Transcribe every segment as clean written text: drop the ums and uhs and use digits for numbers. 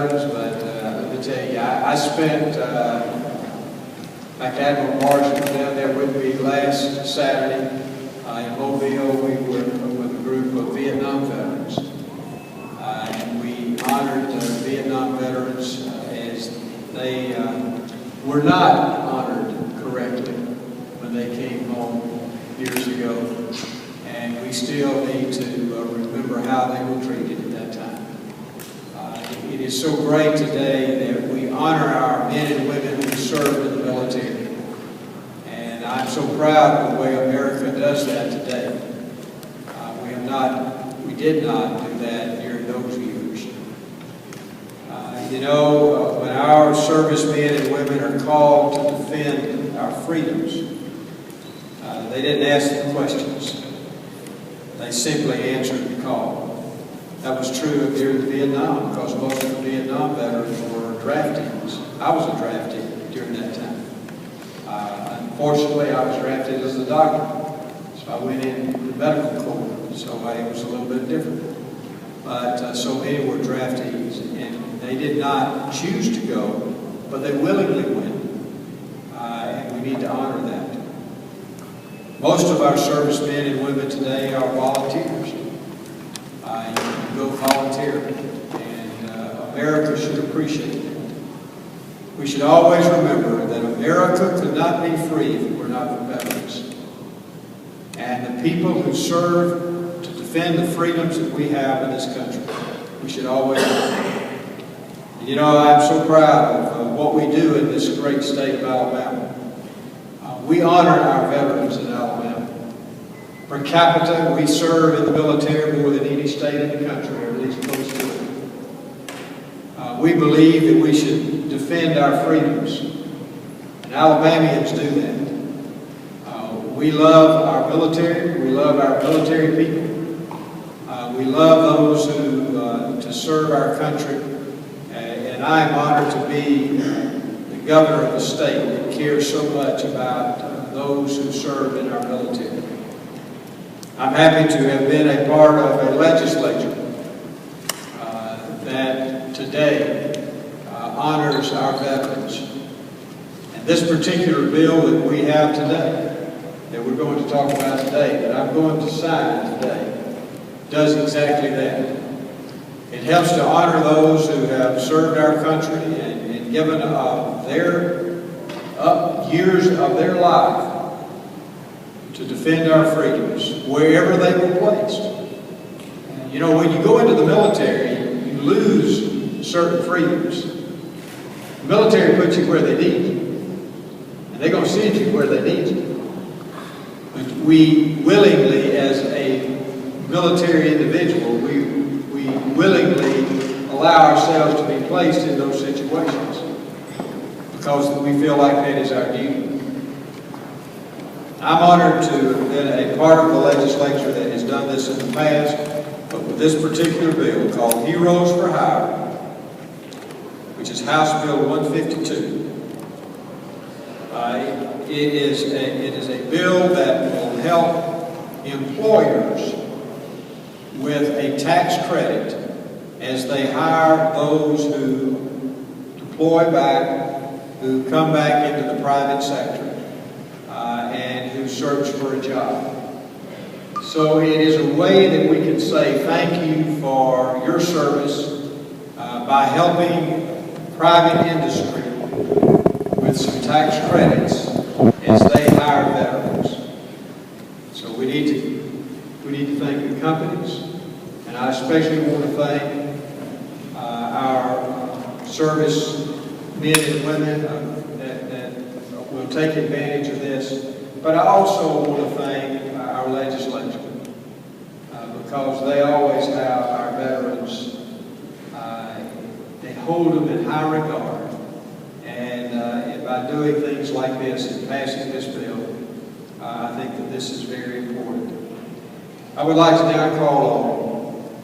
veterans, but let me tell you, I spent, like Admiral Marsh was down there with me last Saturday in Mobile. We were with a group of Vietnam veterans, and we honored Vietnam veterans as they were not honored correctly when they came home years ago, and we still need to remember how they were treated at that time. It is so great today that we honor our men and women who served in the military, and I'm so proud of the way America does that today. We did not do that during those years. When our servicemen and women are called to defend our freedoms, they didn't ask the questions. They simply answered the call. That was true during Vietnam, because most of the Vietnam veterans were draftees. I was a draftee during that time. Unfortunately, I was drafted as a doctor, so I went in the medical corps, so it was a little bit different. But so many were draftees, and they did not choose to go, but they willingly went, and we need to honor that. Most of our servicemen and women today are volunteers. You can go volunteer, and America should appreciate that. We should always remember that America could not be free if it were not for veterans. And the people who serve to defend the freedoms that we have in this country, we should always remember. I'm so proud of what we do in this great state of Alabama. We honor our veterans in Alabama. Per capita, we serve in the military more than any state in the country, or at least close to it. We believe that we should defend our freedoms, and Alabamians do that. We love our military. We love our military people. We love those who to serve our country, and I am honored to be the governor of a state that cares so much about those who serve in our military. I'm happy to have been a part of a legislature that today honors our veterans. And this particular bill that we have today, that we're going to talk about today, that I'm going to sign today, does exactly that. It helps to honor those who have served our country and given their years of their life to defend our freedoms wherever they were placed. When you go into the military, you lose certain freedoms. The military puts you where they need you, and they're going to send you where they need you. But we willingly, as a military individual, we willingly allow ourselves to be placed in those situations because we feel like that is our duty. I'm honored to have been a part of the legislature that has done this in the past, but with this particular bill called Heroes for Hire, which is House Bill 152, it is a bill that will help employers with a tax credit as they hire those who deploy back, who come back into the private sector, and who search for a job. So it is a way that we can say thank you for your service by helping private industry with some tax credits as they hire veterans. So we need to thank the companies, and I especially want to thank our service men and women that will take advantage of this. But I also want to thank our legislature because they always have our veterans. They hold them in high regard, and by doing things like this and passing this bill, I think that this is very important. I would like to now call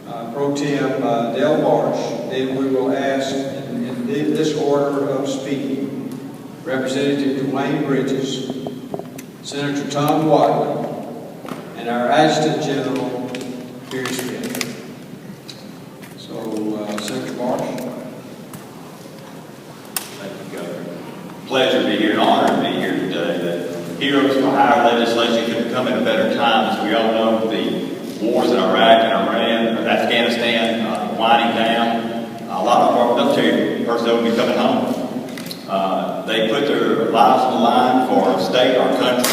on Pro Tem Dale Marsh. Then we will ask in this order of speaking: Representative Dwayne Bridges, Senator Tom Wadley, and our Adjutant General, Gary Smith. So, Senator Marsh. pleasure to be here, an honor to be here today. The Heroes for Hire legislation couldn't come at a better time. As we all know, the wars in Iraq and Iran, Afghanistan winding down. A lot of our military personnel will be coming home. They put their lives on the line for our state, our country,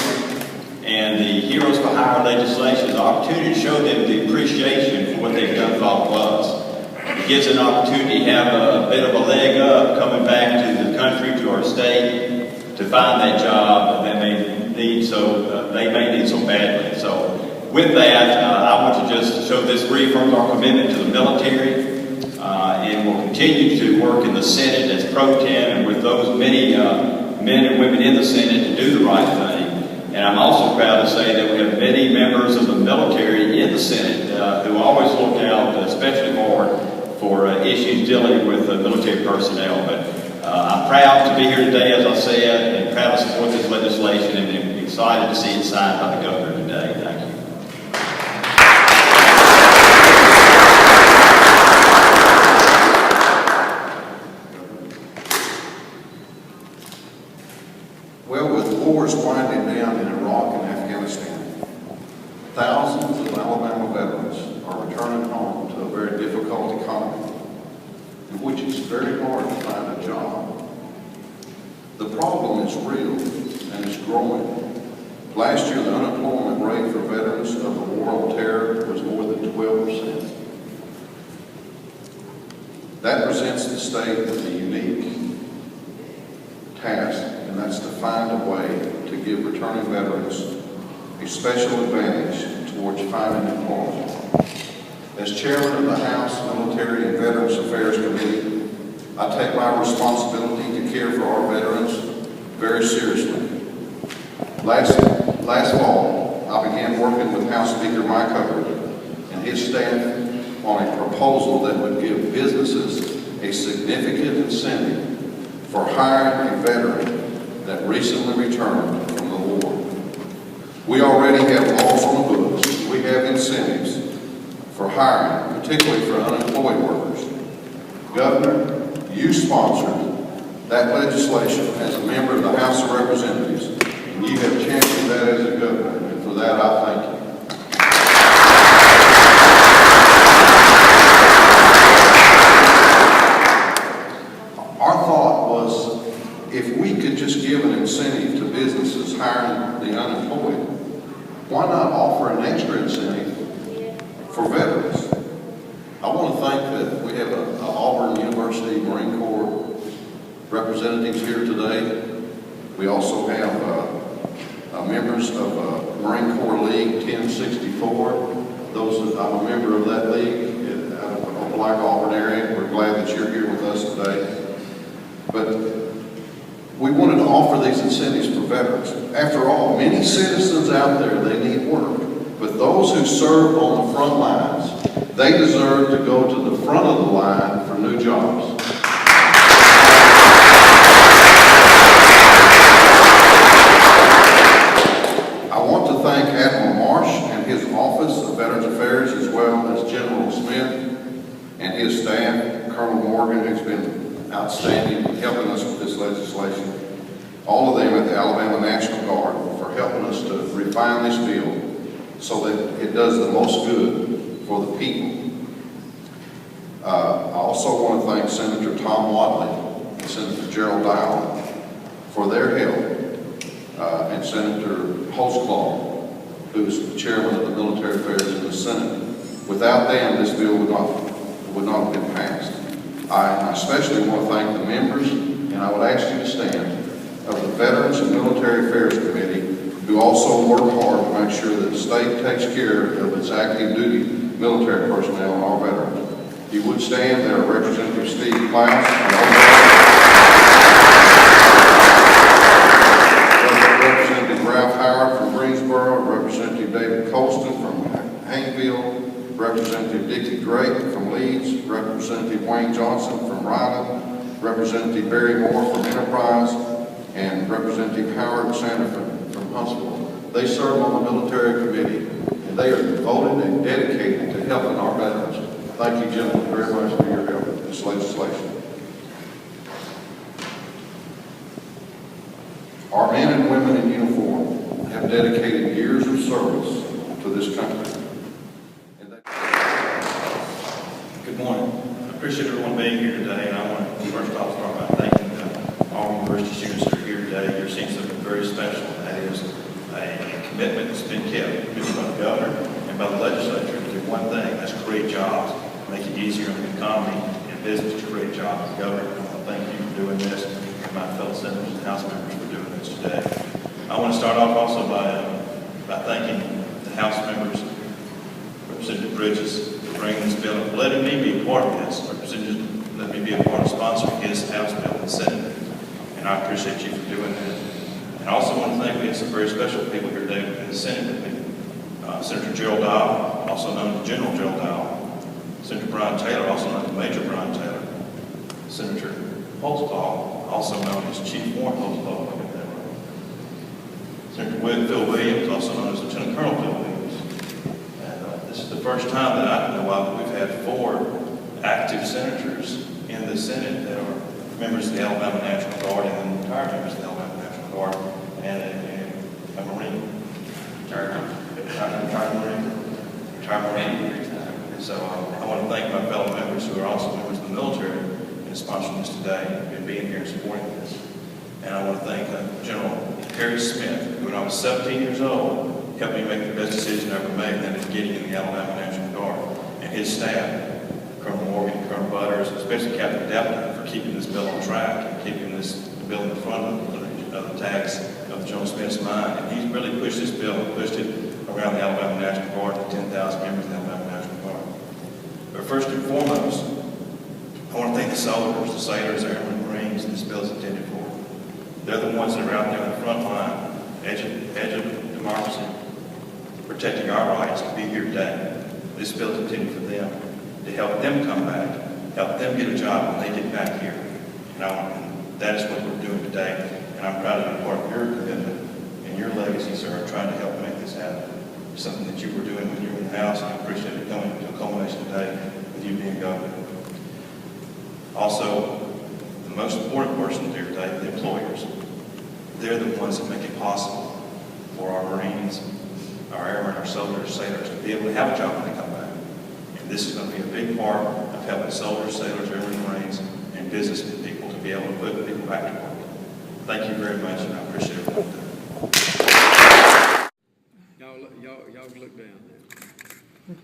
and the Heroes for Hire legislation is an opportunity to show them the appreciation for what they've done for all of us. It gives an opportunity to have a bit of a leg up coming back to the country, to our state, to find that job that they need so badly. So with that, I want to just show this reaffirms our commitment to the military, and we'll continue to work in the Senate as pro tem and with those many men and women in the Senate to do the right thing. And I'm also proud to say that we have many members of the military in the Senate who always look out, especially for issues dealing with military personnel. But I'm proud to be here today, as I said, and proud to support this legislation, and excited to see it signed by the governor today. Thank you. Well, with wars winding down in Iraq and Afghanistan, thousands of Alabama veterans are returning home to a very difficult economy in which it's very hard to find a job. The problem is real and it's growing. Last year, the unemployment rate for veterans of the war on terror was more than 12%. That presents the state with a unique task, and that's to find a way to give returning veterans a special advantage towards finding employment. As chairman of the House Military and Veterans Affairs Committee, I take my responsibility to care for our veterans very seriously. Last fall, I began working with House Speaker Mike Hubbard and his staff on a proposal that would give businesses a significant incentive for hiring a veteran that recently returned from the war. We already have laws on the books. We have incentives for hiring, particularly for unemployed workers. Governor, you sponsored that legislation as a member of the House of Representatives, and you have championed that as a governor, and for that I thank you. Our thought was, if we could just give an incentive to businesses hiring the unemployed, why not offer an extra incentive for veterans? I want to thank that we have an Auburn University Marine Corps representatives here today. We also have members of Marine Corps League 1064. I'm a member of that league out of the Black Auburn area. We're glad that you're here with us today. But we wanted to offer these incentives for veterans. After all, many citizens out there, they need work. But those who serve on the front lines, they deserve to go to the front of the line for new jobs. I want to thank Admiral Marsh and his Office of Veterans Affairs, as well as General Smith and his staff, Colonel Morgan, who's been outstanding in helping us with this legislation, all of them at the Alabama National Guard for helping us to refine this bill so that it does the most good for the people. I also want to thank Senator Tom Wadley and Senator Gerald Dowling for their help, and Senator Holtzclaw, who's the chairman of the Military Affairs in the Senate. Without them, this bill would not have been passed. I especially want to thank the members, and I would ask you to stand, of the Veterans and Military Affairs Committee, who also work hard to make sure that the state takes care of its active duty military personnel and our veterans. If you would stand, there are Representative Steve Klaus, Representative Ralph Howard from Greensboro, Representative David Colston from Hayneville, Representative Dickie Drake from Leeds, Representative Wayne Johnson from Ryland, Representative Barry Moore from Enterprise, and Representative Howard Sanderson from Huntsville. They serve on the military committee, and they are devoted and dedicated to helping our veterans. Thank you, gentlemen, very much for your help with this legislation. Our men and women in uniform have dedicated years of service to this country. And they- Good morning. I appreciate everyone being here today, and I want to first off start by thanking all university students that are here today. You're seeing something very special, and that is a commitment that's been kept, committed by the governor and by the legislature to do one thing, that's create jobs, make it easier on the economy and business to create jobs. The governor, I want to thank you for doing this, and my fellow senators and House members for doing this today. I want to start off also by thanking the House members, Representative Bridges, for bringing this bill and letting me be a part of this. Representative, let me be a part of sponsoring his House bill in the Senate, and I appreciate you for doing that. And I also want to thank, we have some very special people here today in the Senate with me. Senator Gerald Dow, also known as General Gerald Dow. Senator Brian Taylor, also known as Major Brian Taylor. Senator Holtzclaw, also known as Chief Warren Holtzclaw. Senator Phil Williams, also known as Lieutenant Colonel Phil Williams. And this is the first time that I know of that we've had 4 active senators in the Senate that are members of the Alabama National Guard and then retired members of the Alabama National Guard and a Marine. Retired Marine. And so I want to thank my fellow members who are also members of the military in sponsoring this today and being here and supporting this. And I want to thank General Harry Smith, who when I was 17 years old, helped me make the best decision I ever made, and that is getting in the Alabama National Guard. And his staff, Colonel Morgan, Colonel Butters, especially Captain Devlin, for keeping this bill on track and keeping this bill in front of the tax of General Smith's mind. And he's really pushed this bill and pushed it around the Alabama National Guard to 10,000 members of the Alabama National Guard. But first and foremost, I want to thank the soldiers, the sailors, airmen, Marines this bill is intended for. They're the ones that are out there on the front line, edge of democracy, protecting our rights to be here today. This bill is intended for them, to help them come back, help them get a job when they get back here. And that is what we're doing today. And I'm proud to be part of your commitment and your legacy, sir, trying to help make this happen. It's something that you were doing when you were in the House, and I appreciate it coming to a culmination today with you being governor. Also, the most important person here today, the employers. They're the ones that make it possible for our Marines, our airmen, our soldiers, sailors to be able to have a job when they come back. And this is going to be a big part of helping soldiers, sailors, airmen, Marines, and business people to be able to put people back to work. Thank you very much, and I appreciate it. Y'all look down there.